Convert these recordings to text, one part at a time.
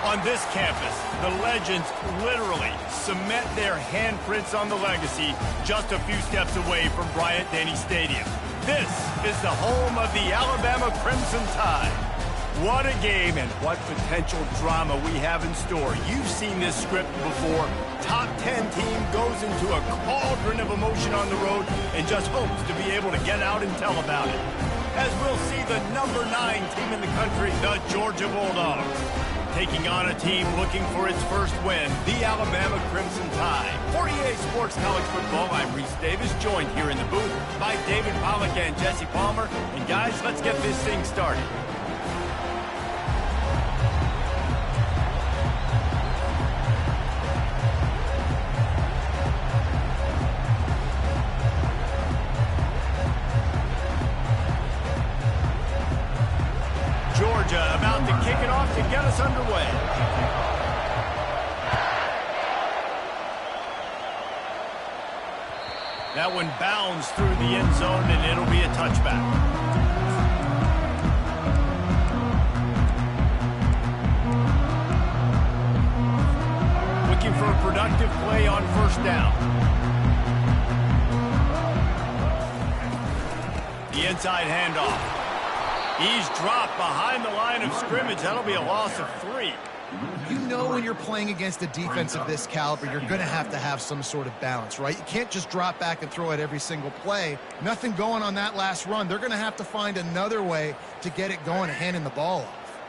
On this campus, the legends literally cement their handprints on the legacy just a few steps away from Bryant-Denny Stadium. This is the home of the Alabama Crimson Tide. What a game and what potential drama we have in store. You've seen this script before. Top 10 team goes into a cauldron of emotion on the road and just hopes to be able to get out and tell about it. As we'll see the number 9 team in the country, the Georgia Bulldogs, taking on a team looking for its first win, the Alabama Crimson Tide. For EA Sports College Football, I'm Reese Davis, joined here in the booth by David Pollack and Jesse Palmer. And guys, let's get this thing started. Georgia about to kick it off to get us underway. That one bounds through the end zone, and it'll be a touchback. Looking for a productive play on first down. The inside handoff. He's dropped behind the line of scrimmage. That'll be a loss of 3. You know when you're playing against a defense of this caliber, you're going to have some sort of balance, right? You can't just drop back and throw it every single play. Nothing going on that last run. They're going to have to find another way to get it going and handing the ball off.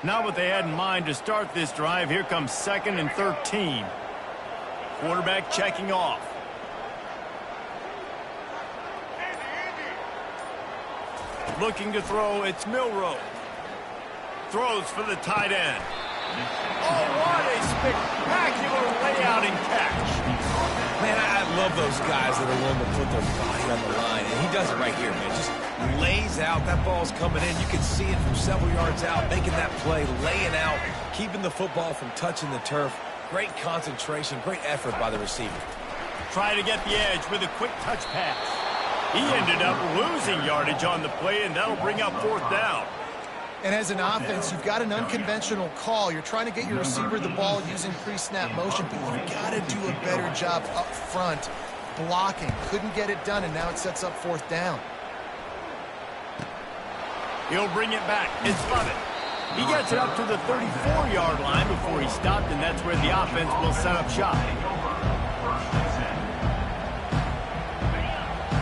Not what they had in mind to start this drive. Here comes 2nd and 13. Quarterback checking off. Looking to throw, it's Milroe. Throws for the tight end. Oh, what a spectacular layout and catch. Man, I love those guys that are willing to put their body on the line, and he does it right here, man. Just lays out. That ball's coming in. You can see it from several yards out, making that play, laying out, keeping the football from touching the turf. Great concentration, great effort by the receiver. Try to get the edge with a quick touch pass. He ended up losing yardage on the play, and that'll bring up 4th down. And as an offense, you've got an unconventional call. You're trying to get your receiver the ball using pre-snap motion, but you've got to do a better job up front blocking. Couldn't get it done, and now it sets up 4th down. He'll bring it back. It's Lovett. He gets it up to the 34-yard line before he stopped, and that's where the offense will set up shop.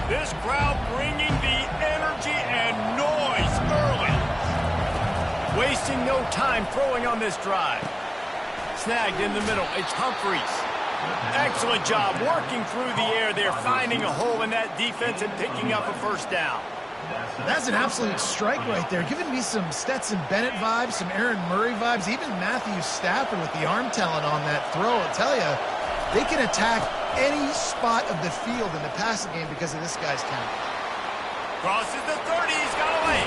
This crowd bringing the energy and noise early. Wasting no time throwing on this drive. Snagged in the middle. It's Humphreys. Excellent job working through the air there, finding a hole in that defense and picking up a first down. That's an absolute strike right there. Giving me some Stetson Bennett vibes, some Aaron Murray vibes, even Matthew Stafford with the arm talent on that throw. I'll tell you, they can attack any spot of the field in the passing game because of this guy's talent. Crosses the 30, he's got away.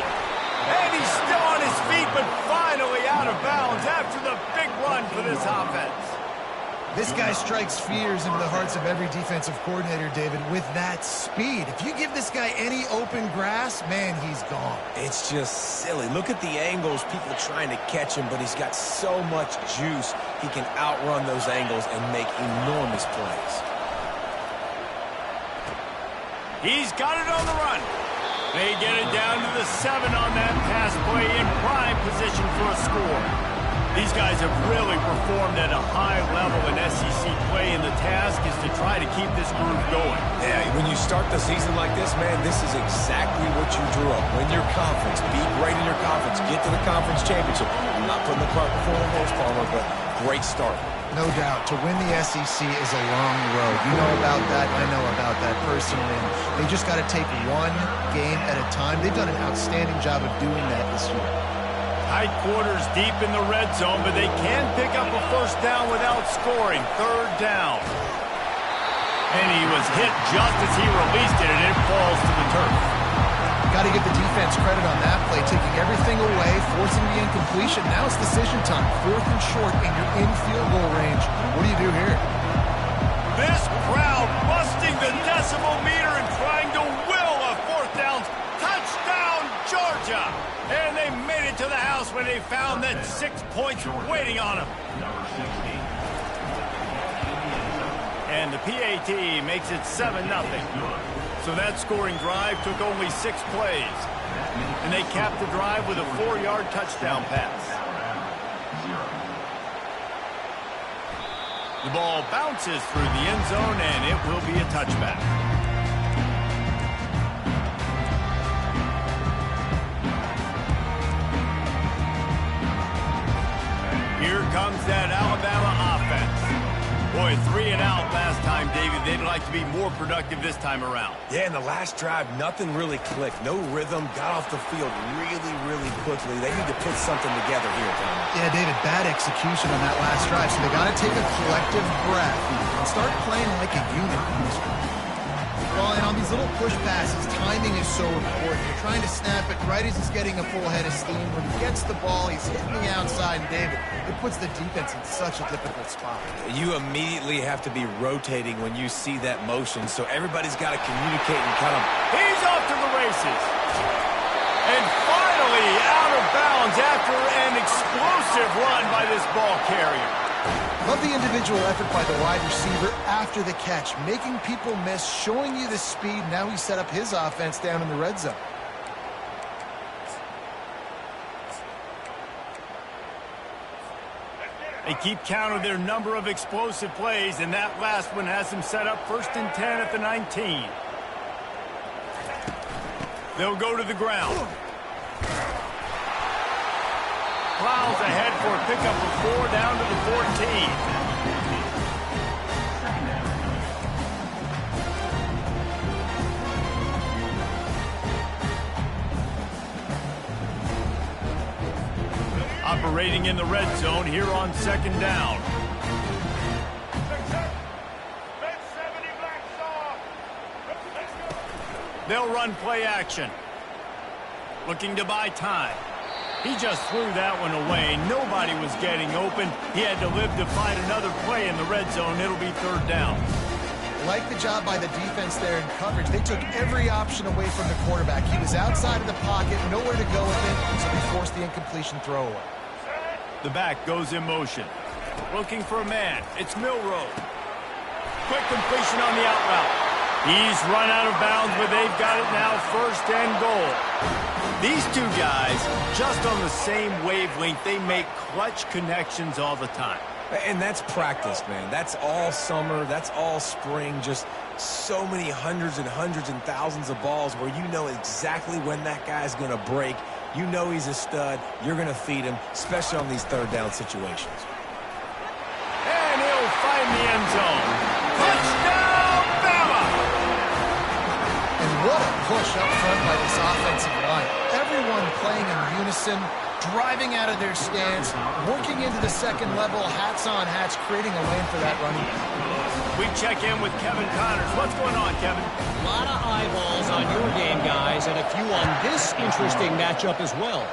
And he's still on his feet, but finally out of bounds after the big run for this offense. This guy strikes fears into the hearts of every defensive coordinator, David, with that speed. If you give this guy any open grass, man, he's gone. It's just silly. Look at the angles, people trying to catch him, but he's got so much juice. He can outrun those angles and make enormous plays. He's got it on the run. They get it down to the 7 on that pass play in prime position for a score. These guys have really performed at a high level in SEC play, and the task is to try to keep this groove going. Yeah, when you start the season like this, man, this is exactly what you drew up. Win your conference, be great in your conference, get to the conference championship. I'm not putting the cart before the horse, Palmer, but great start. No doubt. To win the SEC is a long road. You know about that. I know about that personally. And they just got to take one game at a time. They've done an outstanding job of doing that this year. Tight quarters deep in the red zone, but they can pick up a first down without scoring. 3rd down. And he was hit just as he released it, and it falls to the turf. Got to give the defense credit on that play, taking everything away, forcing the incompletion. Now it's decision time. 4th and short, and you're in field goal range. What do you do here? This crowd busting the decimal meter and trying to will a 4th down. Touchdown, Georgia! job. And they made it to the house when they found that 6 points waiting on them. And the PAT makes it 7-0. So that scoring drive took only 6 plays. And they capped the drive with a 4-yard touchdown pass. The ball bounces through the end zone, and it will be a touchback. Here comes that Alabama offense. Boy, 3 and out last time, David. They'd like to be more productive this time around. Yeah, in the last drive, nothing really clicked. No rhythm. Got off the field really, really quickly. They need to put something together here, Tom. Yeah, David, bad execution on that last drive, so they got to take a collective breath and start playing like a unit. Well, and on these little push passes, timing is so important. You're trying to snap it right as he's getting a full head of steam. When he gets the ball, he's hitting the outside, and David, it puts the defense in such a difficult spot. You immediately have to be rotating when you see that motion, so everybody's got to communicate and kind of... He's off to the races. And finally out of bounds after an explosive run by this ball carrier. Love the individual effort by the wide receiver after the catch, making people miss, showing you the speed. Now he set up his offense down in the red zone. They keep count of their number of explosive plays, and that last one has them set up 1st and 10 at the 19. They'll go to the ground. Browns ahead for a pickup of 4 down to the 14. Operating in the red zone here on 2nd down. They'll run play action. Looking to buy time. He just threw that one away. Nobody was getting open. He had to live to find another play in the red zone. It'll be 3rd down. Like the job by the defense there in coverage. They took every option away from the quarterback. He was outside of the pocket, nowhere to go with it, so they forced the incompletion throwaway. The back goes in motion. Looking for a man. It's Milroe. Quick completion on the out route. He's run out of bounds, but they've got it now 1st and goal. These two guys, just on the same wavelength, they make clutch connections all the time. And that's practice, man. That's all summer. That's all spring. Just so many hundreds and thousands of balls where you know exactly when that guy's going to break. You know he's a stud. You're going to feed him, especially on these 3rd down situations. And he'll find the end zone. Touchdown, Bama! And what a push up front by this offensive line. Everyone playing in unison, driving out of their stance, working into the 2nd level, hats on hats, creating a lane for that running back. We check in with Kevin Connors. What's going on, Kevin? A lot of eyeballs on your game, guys, and a few on this interesting matchup as well.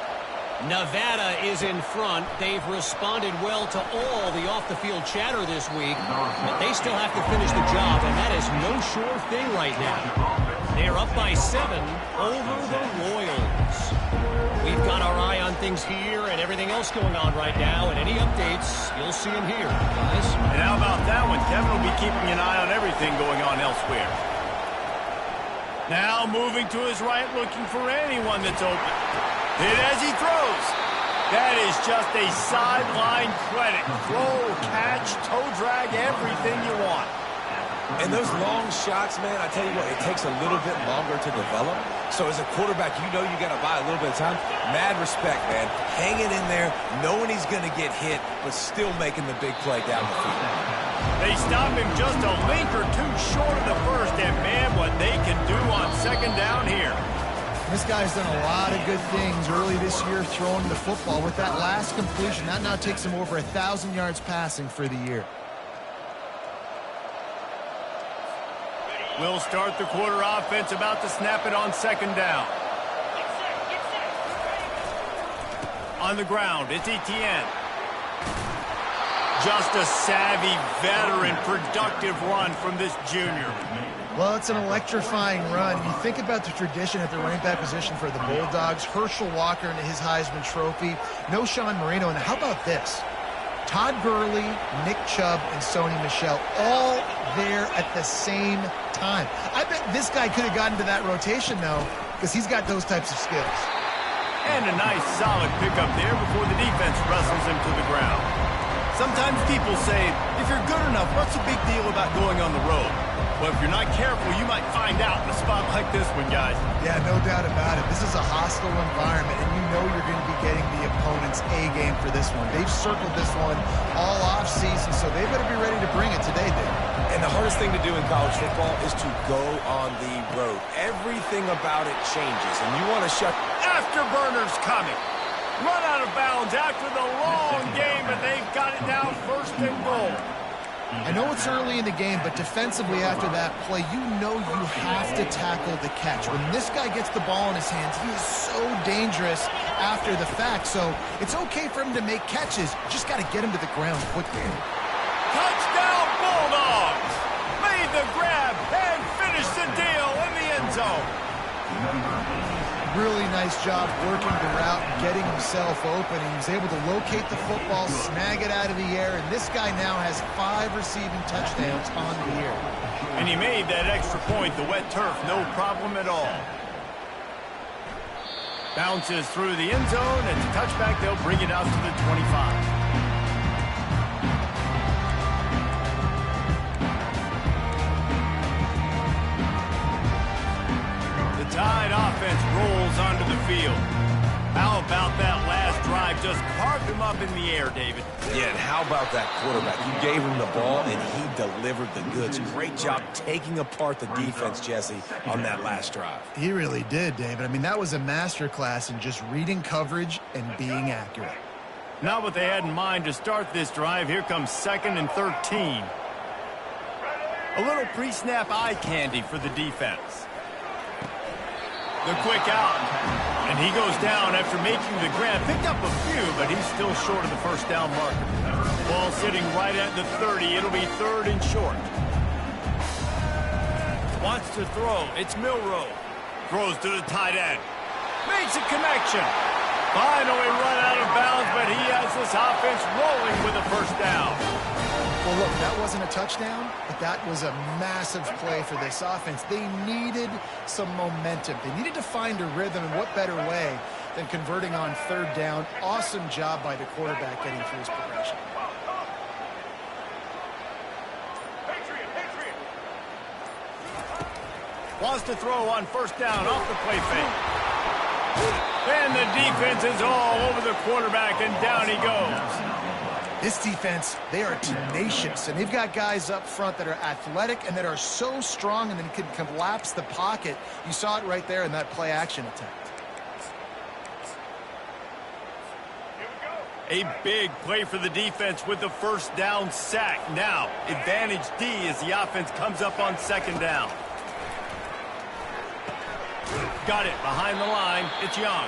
Nevada is in front. They've responded well to all the off-the-field chatter this week, but they still have to finish the job, and that is no sure thing right now. They're up by 7 over the Royals. We've got our eye on things here and everything else going on right now, and any updates, you'll see them here, guys. And how about that one? Kevin will be keeping an eye on everything going on elsewhere. Now moving to his right, looking for anyone that's open. Hit as he throws. That is just a sideline credit. Throw, catch, toe drag, everything you want. And those long shots, man, I tell you what, it takes a little bit longer to develop. So as a quarterback, you know you got to buy a little bit of time. Mad respect, man. Hanging in there, knowing he's going to get hit, but still making the big play down the field. They stop him just a link or two short of the first, and man, what they can do on 2nd down here. This guy's done a lot of good things early this year throwing the football. With that last completion, that now takes him over 1,000 yards passing for the year. We'll start the quarter offense, about to snap it on 2nd down. On the ground, it's Etienne. Just a savvy, veteran, productive run from this junior. Well, it's an electrifying run. You think about the tradition at the running back position for the Bulldogs. Herschel Walker and his Heisman Trophy. No Sean Marino. And how about this? Todd Gurley, Nick Chubb, and Sony Michel all there at the same time. I bet this guy could have gotten to that rotation, though, because he's got those types of skills. And a nice, solid pickup there before the defense wrestles him to the ground. Sometimes people say, if you're good enough, what's the big deal about going on the road? Well, if you're not careful, you might find out in a spot like this one, guys. Yeah, no doubt about it. This is a hostile environment, and you know you're going to be getting the opponent's A game for this one. They've circled this one all offseason, so they better be ready to bring it today, Dave. And the hardest thing to do in college football is to go on the road. Everything about it changes, and you want to shut... Afterburners coming. Run out of bounds after the long game, but they've got it down first and goal. I know it's early in the game, but defensively after that play, you know you have to tackle the catch. When this guy gets the ball in his hands, he is so dangerous after the fact. So it's okay for him to make catches. You just got to get him to the ground quickly. Touchdown Bulldogs! Made the grab and finished the deal in the end zone. Really nice job working the route and getting himself open. He was able to locate the football, snag it out of the air, and this guy now has 5 receiving touchdowns on the year. And he made that extra point, the wet turf, no problem at all. Bounces through the end zone, and to touchback, they'll bring it out to the 25. Tide offense rolls onto the field. How about that last drive? Just carved him up in the air, David. Yeah, and how about that quarterback? You gave him the ball, and he delivered the goods. Great job taking apart the defense, Jesse, on that last drive. He really did, David. I mean, that was a masterclass in just reading coverage and being accurate. Not what they had in mind to start this drive. Here comes 2nd and 13. A little pre-snap eye candy for the defense. The quick out, and he goes down after making the grab. Picked up a few, but he's still short of the first down marker. Ball sitting right at the 30. It'll be 3rd and short. Wants to throw. It's Milroe. Throws to the tight end. Makes a connection. Finally run out of bounds, but he has this offense rolling with a first down. Well, look, that wasn't a touchdown, but that was a massive play for this offense. They needed some momentum. They needed to find a rhythm, and what better way than converting on 3rd down. Awesome job by the quarterback getting through his progression. Wants to throw on 1st down off the play fake. And the defense is all over the quarterback, and down he goes. This defense, they are tenacious, and they've got guys up front that are athletic and that are so strong and then can collapse the pocket. You saw it right there in that play-action attempt. A big play for the defense with the 1st down sack. Now, advantage D as the offense comes up on 2nd down. Got it behind the line. It's Young.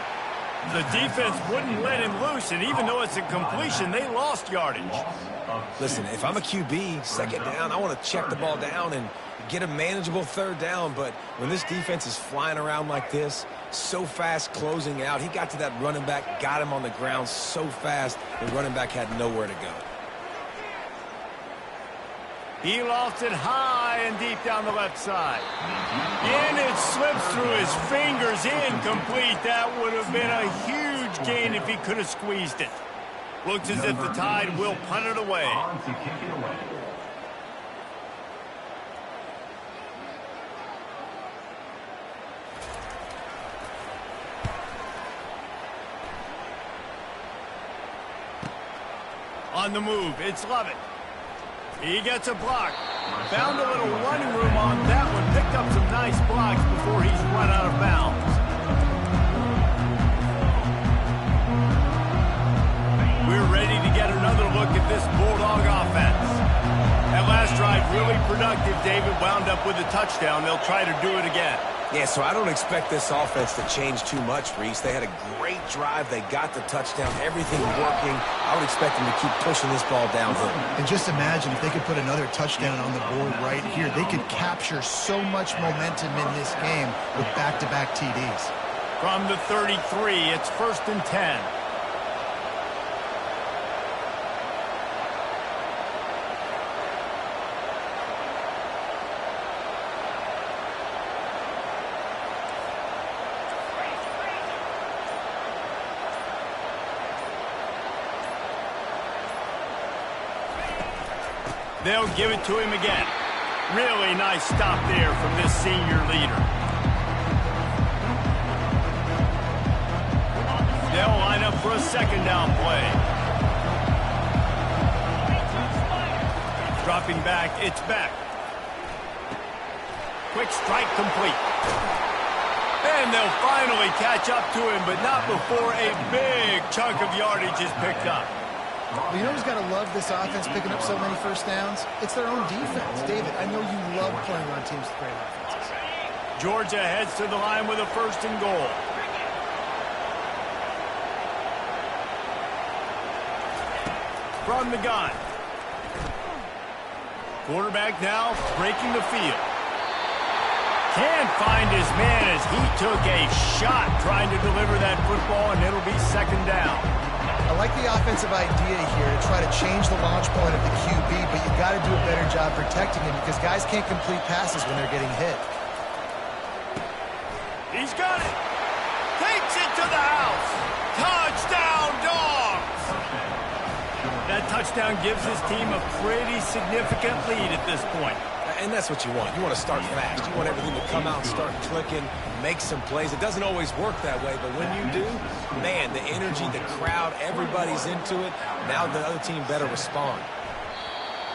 The defense wouldn't let him loose, and even though it's a completion, they lost yardage. Listen, if I'm a QB, 2nd down, I want to check the ball down and get a manageable 3rd down. But when this defense is flying around like this, so fast closing out, he got to that running back, got him on the ground so fast, the running back had nowhere to go. He lofts it high and deep down the left side. And it slips through his fingers, incomplete. That would have been a huge gain if he could have squeezed it. Looks as if the Tide will punt it away. On the move, it's Lovett. He gets a block. Found a little running room on that one. Picked up some nice blocks before he's run out of bounds. We're ready to get another look at this Bulldog offense. That last drive really productive. David wound up with a touchdown. They'll try to do it again. Yeah, so I don't expect this offense to change too much, Reese. They had a great drive. They got the touchdown. Everything working. I would expect them to keep pushing this ball downhill. And just imagine if they could put another touchdown on the board right here. They could capture so much momentum in this game with back-to-back TDs. From the 33, it's 1st and 10. They'll give it to him again. Really nice stop there from this senior leader. They'll line up for a 2nd down play. Dropping back, it's back. Quick strike complete. And they'll finally catch up to him, but not before a big chunk of yardage is picked up. Well, you know who's got to love this offense picking up so many first downs? It's their own defense. David, I know you love playing on teams with great offenses. Georgia heads to the line with a 1st and goal. From the gun. Quarterback now breaking the field. Can't find his man as he took a shot trying to deliver that football, and it'll be 2nd down. I like the offensive idea here to try to change the launch point of the QB, but you've got to do a better job protecting him because guys can't complete passes when they're getting hit. He's got it. Takes it to the house. Touchdown, Dogs! That touchdown gives his team a pretty significant lead at this point. And that's what you want. You want to start fast. You want everything to come out and start clicking, make some plays. It doesn't always work that way, but when you do, man, the energy, the crowd, everybody's into it. Now the other team better respond.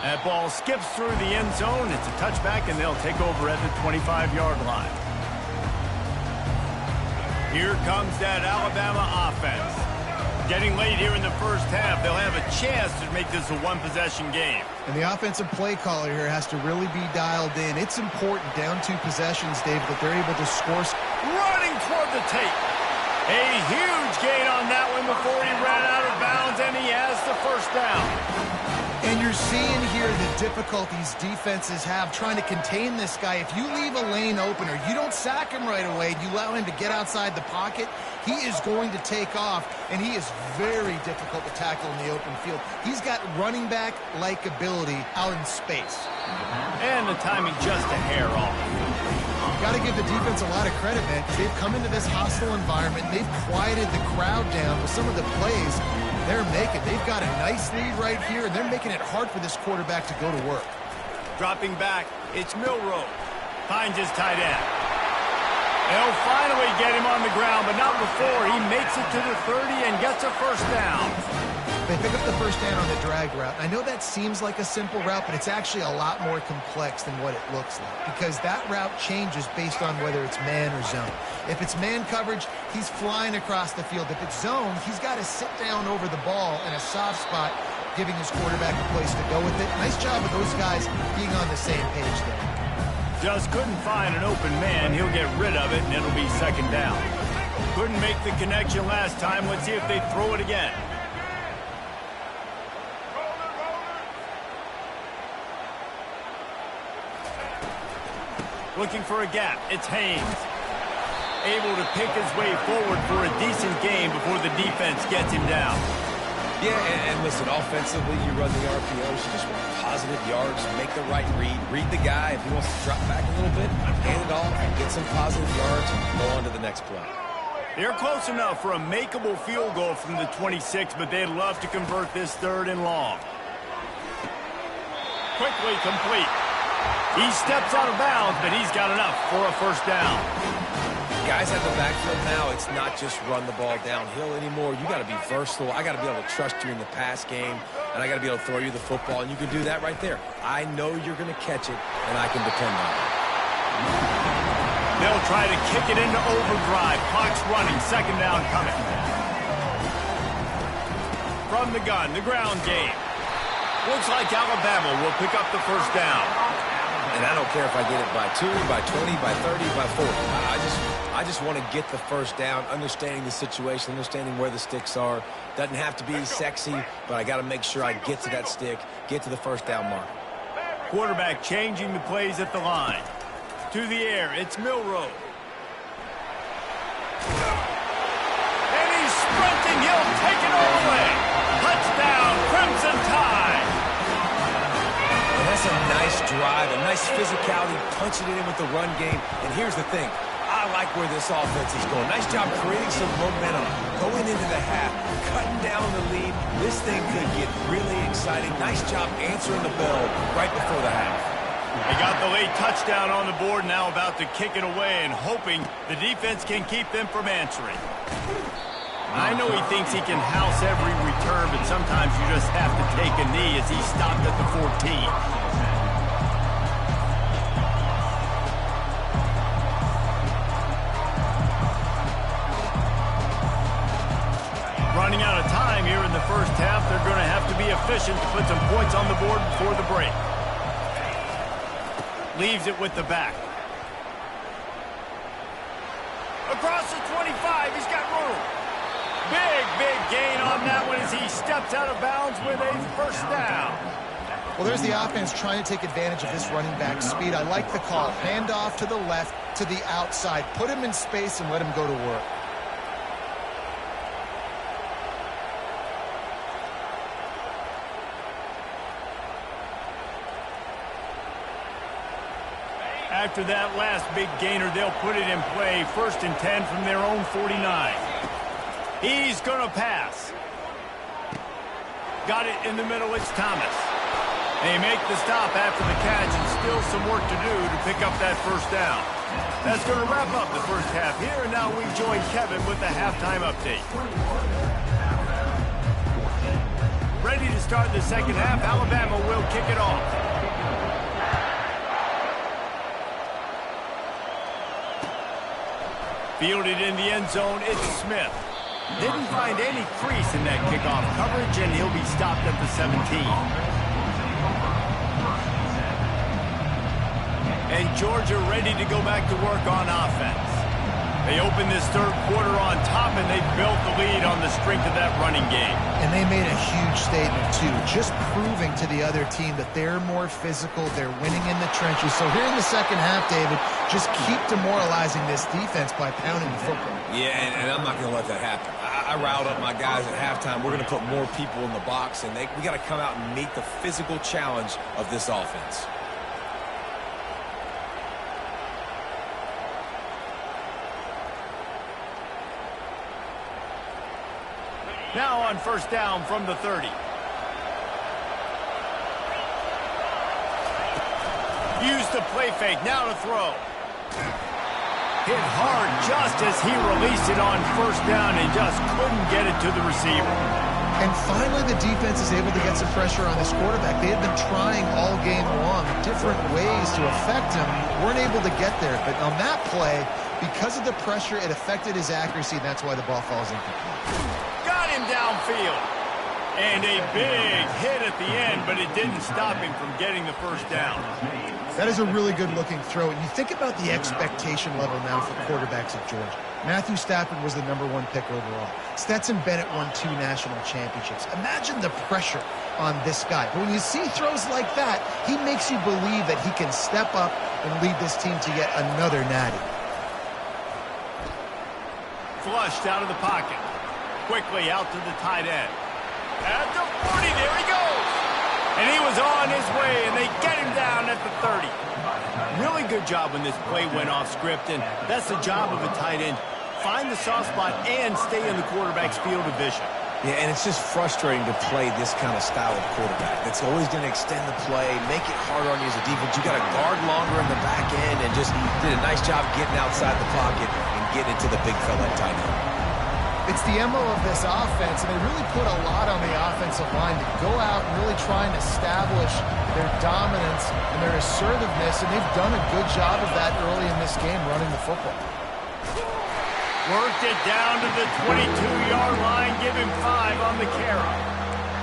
That ball skips through the end zone. It's a touchback, and they'll take over at the 25-yard line. Here comes that Alabama offense. Getting late here in the first half, they'll have a chance to make this a one-possession game. And the offensive play caller here has to really be dialed in. It's important down 2 possessions, Dave, that they're able to score. Running toward the tape. A huge gain on that one before he ran out of bounds, and he has the 1st down. And you're seeing here the difficulties defenses have trying to contain this guy. If you leave a lane open or you don't sack him right away, you allow him to get outside the pocket, he is going to take off, and he is very difficult to tackle in the open field. He's got running back-like ability out in space. And the timing just a hair off. Got to give the defense a lot of credit, man, because they've come into this hostile environment. They've quieted the crowd down with some of the plays they're making. They've got a nice lead right here, and they're making it hard for this quarterback to go to work. Dropping back, it's Milroe. Finds his tight end. They'll finally get him on the ground, but not before he makes it to the 30 and gets a 1st down. They pick up the 1st down on the drag route. I know that seems like a simple route, but it's actually a lot more complex than what it looks like because that route changes based on whether it's man or zone. If it's man coverage, he's flying across the field. If it's zone, he's got to sit down over the ball in a soft spot, giving his quarterback a place to go with it. Nice job of those guys being on the same page there. Just couldn't find an open man. He'll get rid of it, and it'll be 2nd down. Couldn't make the connection last time. Let's see if they throw it again. Looking for a gap. It's Haynes. Able to pick his way forward for a decent game before the defense gets him down. Yeah, and listen, offensively, you run the RPOs. You just want positive yards, make the right read. Read the guy. If he wants to drop back a little bit, hand it off, get some positive yards, and go on to the next play. They're close enough for a makeable field goal from the 26, but they'd love to convert this 3rd and long. Quickly complete. He steps out of bounds, but he's got enough for a 1st down. Guys at the backfield now, it's not just run the ball downhill anymore. You got to be versatile. I got to be able to trust you in the pass game, and I got to be able to throw you the football, and you can do that right there. I know you're going to catch it, and I can depend on it. They'll try to kick it into overdrive. Clock's running. 2nd down coming. From the gun, the ground game. Looks like Alabama will pick up the 1st down. And I don't care if I get it by 2, by 20, by 30, by 40. I just want to get the first down, understanding the situation, understanding where the sticks are. Doesn't have to be sexy, but I got to make sure I get to that stick, get to the first down mark. Quarterback changing the plays at the line. To the air, it's Milroe. And he's sprinting, he'll take it all the way. Touchdown, Crimson Tide. And that's a nice drive, a nice physicality, punching it in with the run game. And here's the thing, I like where this offense is going. Nice job creating some momentum, going into the half, cutting down on the lead. This thing could get really exciting. Nice job answering the bell right before the half. They got the late touchdown on the board, now about to kick it away and hoping the defense can keep them from answering. I know he thinks he can house every return, but sometimes you just have to take a knee as he stopped at the 14. Running out of time here in the first half. They're going to have to be efficient to put some points on the board before the break. Leaves it with the back. Across the 25, he's got room. Big gain on that one as he steps out of bounds with a first down. Well, there's the offense trying to take advantage of this running back speed. I like the call. Hand off to the left, to the outside. Put him in space and let him go to work. After that last big gainer, they'll put it in play. 1st and 10 from their own 49. He's going to pass. Got it in the middle. It's Thomas. They make the stop after the catch, and still some work to do to pick up that first down. That's going to wrap up the first half here, and now we join Kevin with the halftime update. Ready to start the second half. Alabama will kick it off. Fielded in the end zone, it's Smith. Didn't find any crease in that kickoff coverage, and he'll be stopped at the 17. And Georgia ready to go back to work on offense. They open this third quarter on top, and they built the lead on the strength of that running game. And they made a huge statement, too, just proving to the other team that they're more physical, they're winning in the trenches. So here in the second half, David, just keep demoralizing this defense by pounding the football. Yeah, and I'm not going to let that happen. I riled up my guys at halftime. We're going to put more people in the box, and we got to come out and meet the physical challenge of this offense. Now on first down from the 30. Use the play fake, now to throw. Hit hard just as he released it on first down and just couldn't get it to the receiver. And finally the defense is able to get some pressure on this quarterback. They had been trying all game long different ways to affect him. Weren't able to get there. But on that play, because of the pressure, it affected his accuracy, and that's why the ball falls incomplete. Got him downfield. And a big hit at the end, but it didn't stop him from getting the first down. That is a really good-looking throw. And you think about the expectation level now for quarterbacks at Georgia. Matthew Stafford was the #1 pick overall. Stetson Bennett won 2 national championships. Imagine the pressure on this guy. But when you see throws like that, he makes you believe that he can step up and lead this team to yet another natty. Flushed out of the pocket. Quickly out to the tight end. At the 40, there he goes. And he was on his way, and they get him down at the 30. Really good job when this play went off script, and that's the job of a tight end. Find the soft spot and stay in the quarterback's field of vision. Yeah, and it's just frustrating to play this kind of style of quarterback. That's always going to extend the play, make it harder on you as a defense. You got to guard longer in the back end, and just did a nice job getting outside the pocket and getting into the big fella at tight end. It's the MO of this offense, and they really put a lot on the offensive line to go out and really try and establish their dominance and their assertiveness, and they've done a good job of that early in this game, running the football. Worked it down to the 22-yard line, give him 5 on the carry.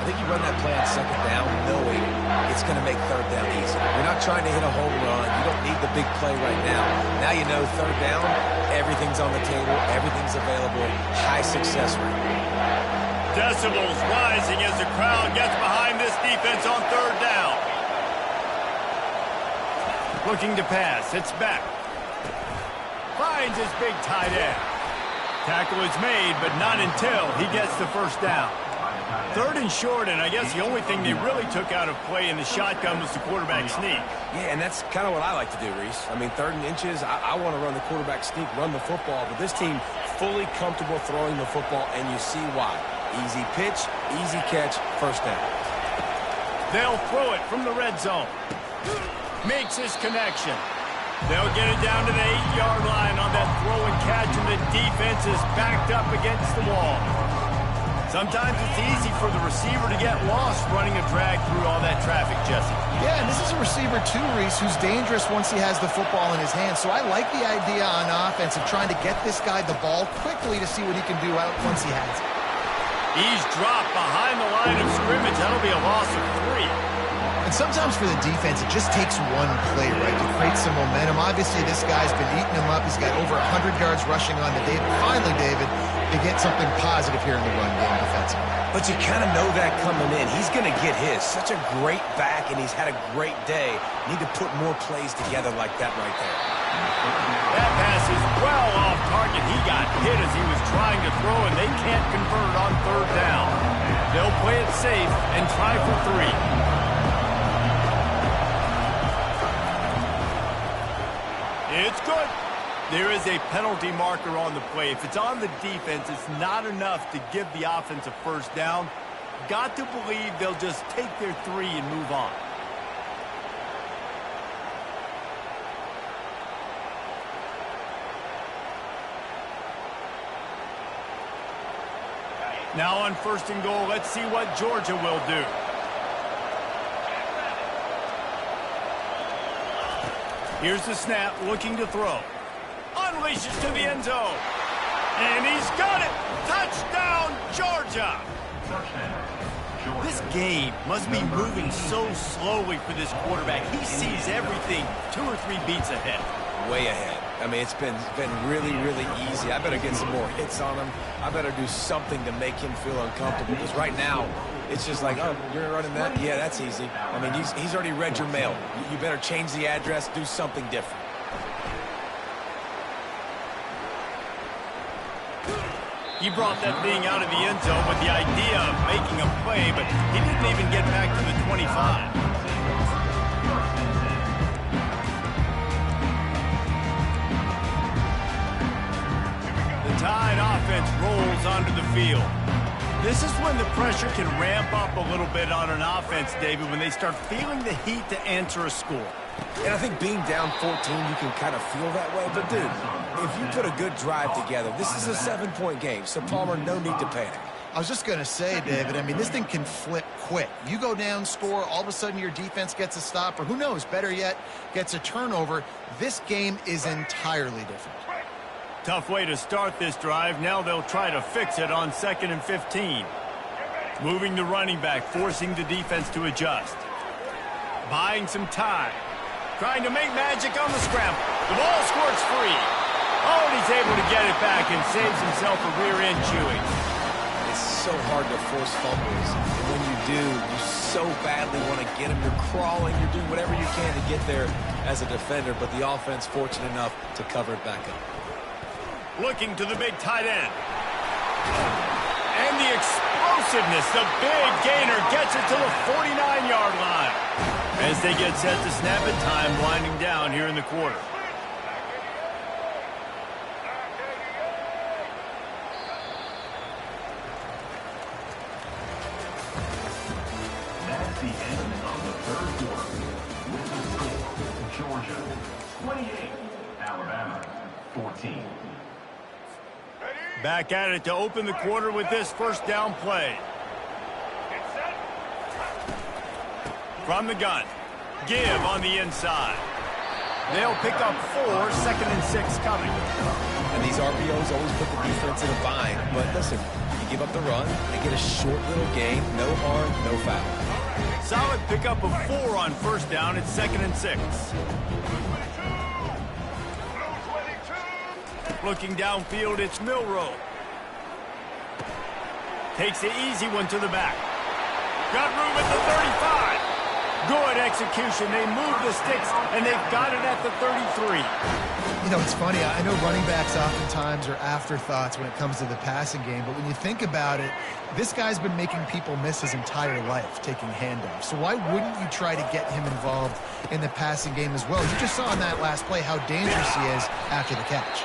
I think you run that play on second down knowing it's going to make third down easy. You're not trying to hit a home run. You don't need the big play right now. Now you know third down, everything's on the table, everything's available, high success rate. Decibels rising as the crowd gets behind this defense on third down. Looking to pass, it's back. Finds his big tight end. Tackle is made, but not until he gets the first down. Third and short, and I guess the only thing they really took out of play in the shotgun was the quarterback sneak. Yeah, and that's kind of what I like to do, Reese. I mean, 3rd and inches, I want to run the quarterback sneak, run the football, but this team fully comfortable throwing the football, and you see why. Easy pitch, easy catch, first down. They'll throw it from the red zone. Makes his connection. They'll get it down to the 8-yard line on that throw and catch, and the defense is backed up against the wall. Sometimes it's easy for the receiver to get lost running a drag through all that traffic, Jesse. Yeah, and this is a receiver too, Reese, who's dangerous once he has the football in his hands. So I like the idea on offense of trying to get this guy the ball quickly to see what he can do out once he has it. He's dropped behind the line of scrimmage. That'll be a loss of 3. And sometimes for the defense, it just takes one play, right, to create some momentum. Obviously, this guy's been eating him up. He's got over 100 yards rushing on the day. Finally, David, they get something positive here in the run game defensively. But you kind of know that coming in. He's going to get his. Such a great back, and he's had a great day. Need to put more plays together like that right there. That pass is well off target. He got hit as he was trying to throw, and they can't convert on third down. They'll play it safe and try for 3. It's good. There is a penalty marker on the play. If it's on the defense, it's not enough to give the offense a first down. Got to believe they'll just take their 3 and move on. Now on 1st and goal, let's see what Georgia will do. Here's the snap, looking to throw. Unleashes to the end zone. And he's got it. Touchdown, Georgia. This game must be moving so slowly for this quarterback. He sees everything 2 or 3 beats ahead. Way ahead. I mean, it's been really, really easy. I better get some more hits on him. I better do something to make him feel uncomfortable. Because right now, it's just like, oh, you're running that? Yeah, that's easy. I mean, he's already read your mail. You better change the address, do something different. He brought that thing out of the end zone with the idea of making a play, but he didn't even get back to the 25. The Tide offense rolls onto the field. This is when the pressure can ramp up a little bit on an offense, David, when they start feeling the heat to answer a score. And I think being down 14, you can kind of feel that way. But, dude, if you put a good drive together, this is a 7-point game. So, Palmer, no need to panic. I was just going to say, David, I mean, this thing can flip quick. You go down, score, all of a sudden your defense gets a stop, or who knows, better yet, gets a turnover. This game is entirely different. Tough way to start this drive. Now they'll try to fix it on 2nd and 15. Moving the running back, forcing the defense to adjust. Buying some time. Trying to make magic on the scramble. The ball squirts free. Oh, and he's able to get it back and saves himself a rear end chewing. It's so hard to force fumbles. And when you do, you so badly want to get them. You're crawling. You're doing whatever you can to get there as a defender. But the offense fortunate enough to cover it back up. Looking to the big tight end. And the explosiveness, the big gainer gets it to the 49-yard line. As they get set to snap it, time winding down here in the quarter. That's the end of the 3rd quarter. With the score, Georgia 28, Alabama 14. Back at it to open the quarter with this first down play. From the gun. Give on the inside. They'll pick up 4, 2nd and 6 coming. And these RPOs always put the defense in a bind. But listen, you give up the run. They get a short little gain. No harm, no foul. Solid pickup of 4 on first down. It's 2nd and 6. Looking downfield, it's Milroe. Takes the easy one to the back. Got room at the 35. Good execution. They move the sticks, and they've got it at the 33. You know, it's funny. I know running backs oftentimes are afterthoughts when it comes to the passing game, but when you think about it, this guy's been making people miss his entire life taking handoffs. So why wouldn't you try to get him involved in the passing game as well? You just saw in that last play how dangerous he is after the catch.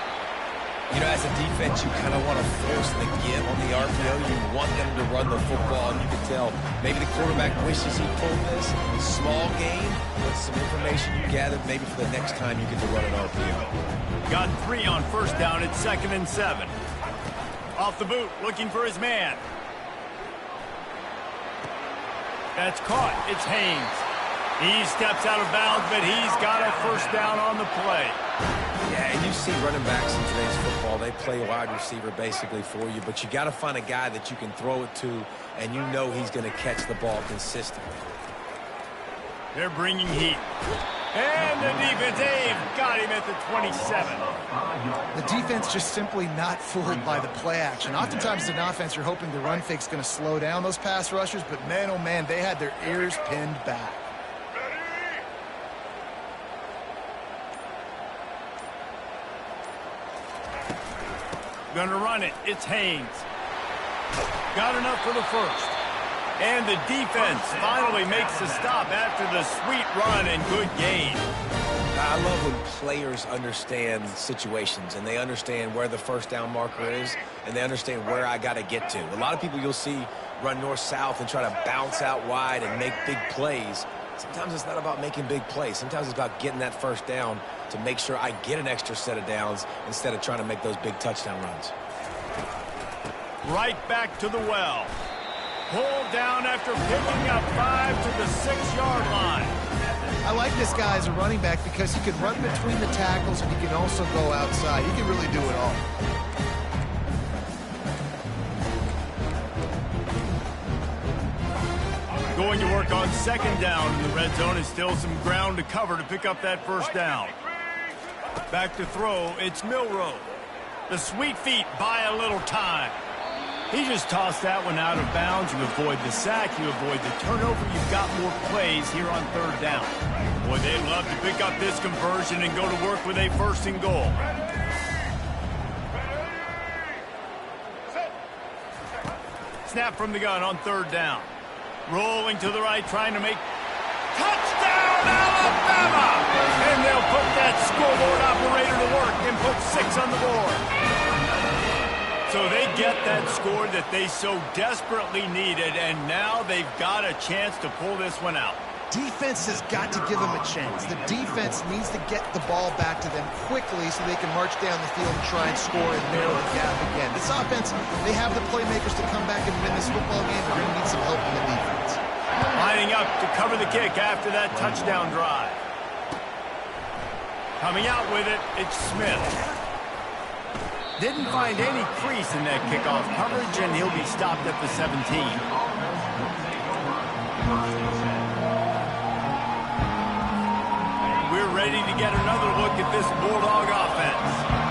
You know, as a defense, you kind of want to force the give on the RPO. You want them to run the football, and you can tell maybe the quarterback wishes he pulled this. Small gain, but some information you gathered maybe for the next time you get to run an RPO. Got 3 on first down. It's 2nd and 7. Off the boot, looking for his man. That's caught. It's Haynes. He steps out of bounds, but he's got a first down on the play. Yeah, and you see running backs in today's football, they play a wide receiver basically for you, but you got to find a guy that you can throw it to, and you know he's going to catch the ball consistently. They're bringing heat. And the defense, they've got him at the 27. The defense just simply not fooled by the play action. Oftentimes as an offense, you're hoping the run fake's going to slow down those pass rushers, but man, oh man, they had their ears pinned back. Gonna run it. It's Haynes. Got enough for the first. And the defense finally makes the stop after the sweet run and good gain. I love when players understand situations and they understand where the first down marker is and they understand where I got to get to. A lot of people you'll see run north-south and try to bounce out wide and make big plays. Sometimes it's not about making big plays. Sometimes it's about getting that first down to make sure I get an extra set of downs instead of trying to make those big touchdown runs. Right back to the well. Pulled down after picking up 5 to the 6-yard line. I like this guy as a running back because he can run between the tackles and he can also go outside. He can really do it all. Going to work on 2nd down in the red zone. Is still some ground to cover to pick up that first down. Back to throw, it's Milroe. The sweet feet buy a little time. He just tossed that one out of bounds. You avoid the sack, you avoid the turnover. You've got more plays here on 3rd down. Boy, they love to pick up this conversion and go to work with a 1st and goal. Snap from the gun on 3rd down. Rolling to the right, trying to make touchdown, Alabama! And they'll put that scoreboard operator to work and put 6 on the board. So they get that score that they so desperately needed, and now they've got a chance to pull this one out. Defense has got to give them a chance. The defense needs to get the ball back to them quickly so they can march down the field and try and score and narrow the gap again. This offense, they have the playmakers to come back and win this football game. They're going to need some help from the defense. Lining up to cover the kick after that touchdown drive. Coming out with it, it's Smith. Didn't find any crease in that kickoff coverage, and he'll be stopped at the 17. We're ready to get another look at this Bulldog offense.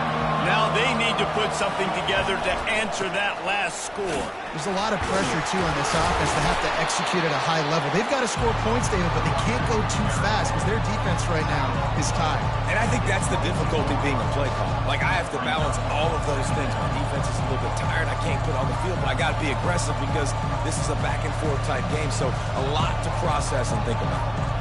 Now they need to put something together to answer that last score. There's a lot of pressure, too, on this offense to have to execute at a high level. They've got to score points, David, but they can't go too fast because their defense right now is tired. And I think that's the difficulty being a play caller. Like, I have to balance all of those things. My defense is a little bit tired. I can't put on the field, but I got to be aggressive because this is a back-and-forth type game. So a lot to process and think about.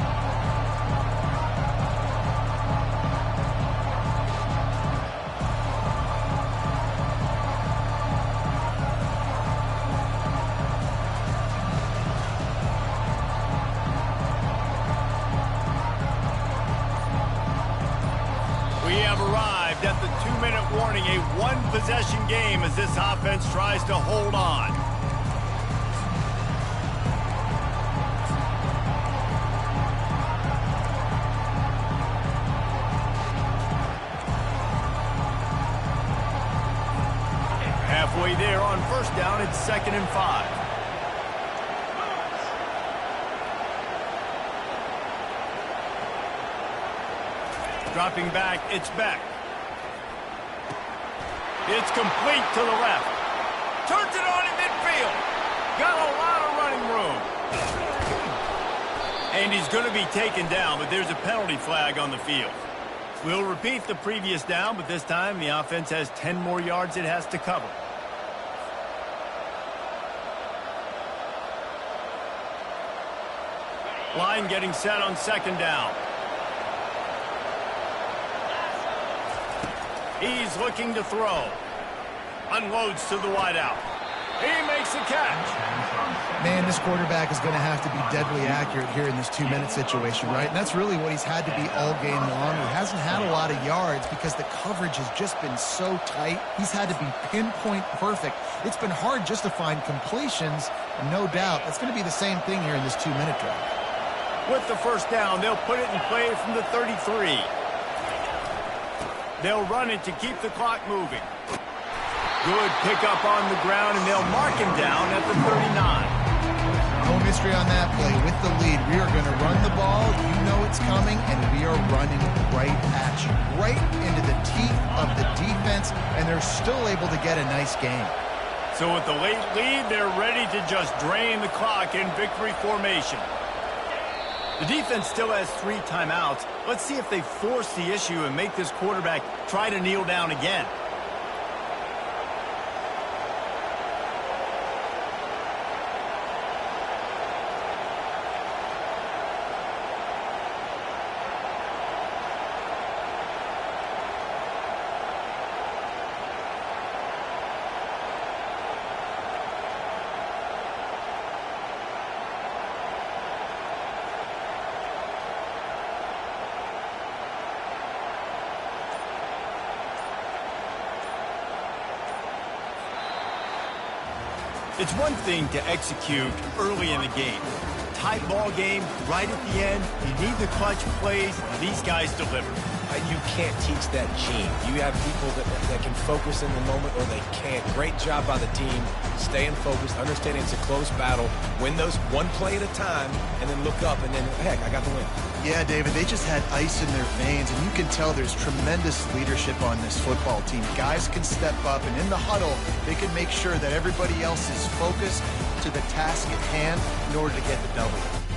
At the 2-minute warning, a one-possession game as this offense tries to hold on. Halfway there on on first down, it's 2nd and 5. Dropping back, it's Beck. It's complete to the left. Turns it on in midfield. Got a lot of running room. And he's going to be taken down, but there's a penalty flag on the field. We'll repeat the previous down, but this time the offense has 10 more yards it has to cover. Line getting set on 2nd down. He's looking to throw. Unloads to the wideout. He makes the catch. Man, this quarterback is going to have to be deadly accurate here in this 2-minute situation, right? And that's really what he's had to be all game long. He hasn't had a lot of yards because the coverage has just been so tight. He's had to be pinpoint perfect. It's been hard just to find completions, and no doubt that's going to be the same thing here in this 2-minute drive. With the first down, they'll put it in play from the 33. They'll run it to keep the clock moving. Good pickup on the ground, and they'll mark him down at the 39. No mystery on that play. With the lead, we are going to run the ball. You know it's coming, and we are running right at you, right into the teeth of the defense, and they're still able to get a nice game. So with the late lead, they're ready to just drain the clock in victory formation. The defense still has 3 timeouts. Let's see if they force the issue and make this quarterback try to kneel down again. It's one thing to execute early in the game. Tight ball game, right at the end, you need the clutch plays, and these guys deliver. You can't teach that gene. You have people that can focus in the moment or they can't. Great job by the team, staying focused, understanding it's a close battle, win those one play at a time, and then look up, and then, heck, I got the win. Yeah, David, they just had ice in their veins, and you can tell there's tremendous leadership on this football team. Guys can step up, and in the huddle, they can make sure that everybody else is focused to the task at hand in order to get the W.